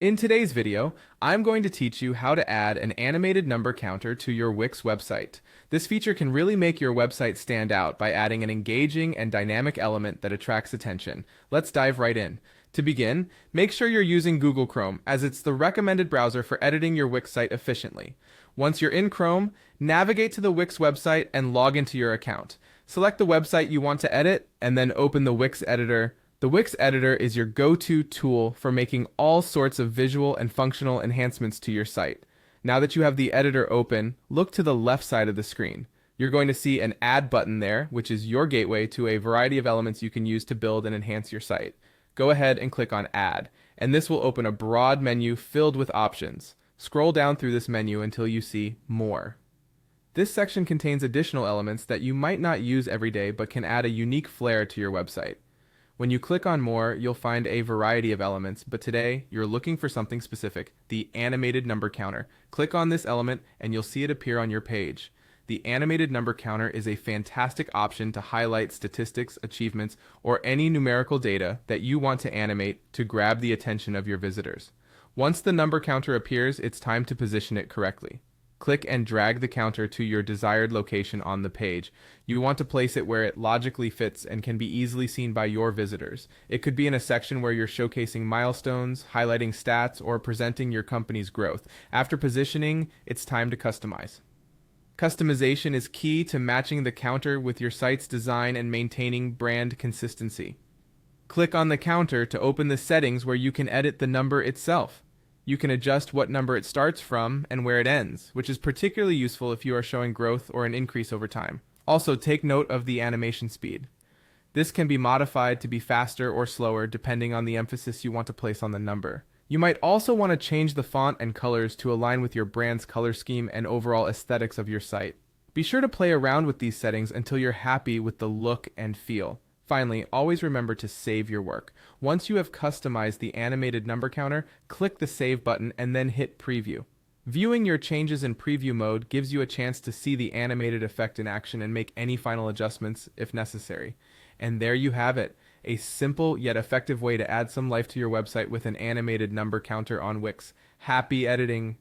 In today's video, I'm going to teach you how to add an animated number counter to your Wix website. This feature can really make your website stand out by adding an engaging and dynamic element that attracts attention. Let's dive right in. To begin, make sure you're using Google Chrome, as it's the recommended browser for editing your Wix site efficiently. Once you're in Chrome, navigate to the Wix website and log into your account. Select the website you want to edit, and then open the Wix editor. The Wix editor is your go-to tool for making all sorts of visual and functional enhancements to your site. Now that you have the editor open, look to the left side of the screen. You're going to see an Add button there, which is your gateway to a variety of elements you can use to build and enhance your site. Go ahead and click on Add, and this will open a broad menu filled with options. Scroll down through this menu until you see More. This section contains additional elements that you might not use every day but can add a unique flair to your website. When you click on More, you'll find a variety of elements, but today you're looking for something specific, the animated number counter. Click on this element and you'll see it appear on your page. The animated number counter is a fantastic option to highlight statistics, achievements, or any numerical data that you want to animate to grab the attention of your visitors. Once the number counter appears, it's time to position it correctly. Click and drag the counter to your desired location on the page. You want to place it where it logically fits and can be easily seen by your visitors. It could be in a section where you're showcasing milestones, highlighting stats, or presenting your company's growth. After positioning, it's time to customize. Customization is key to matching the counter with your site's design and maintaining brand consistency. Click on the counter to open the settings where you can edit the number itself. You can adjust what number it starts from and where it ends, which is particularly useful if you are showing growth or an increase over time. Also, take note of the animation speed. This can be modified to be faster or slower depending on the emphasis you want to place on the number. You might also want to change the font and colors to align with your brand's color scheme and overall aesthetics of your site. Be sure to play around with these settings until you're happy with the look and feel. Finally, always remember to save your work. Once you have customized the animated number counter, click the Save button and then hit Preview. Viewing your changes in preview mode gives you a chance to see the animated effect in action and make any final adjustments if necessary. And there you have it, a simple yet effective way to add some life to your website with an animated number counter on Wix. Happy editing!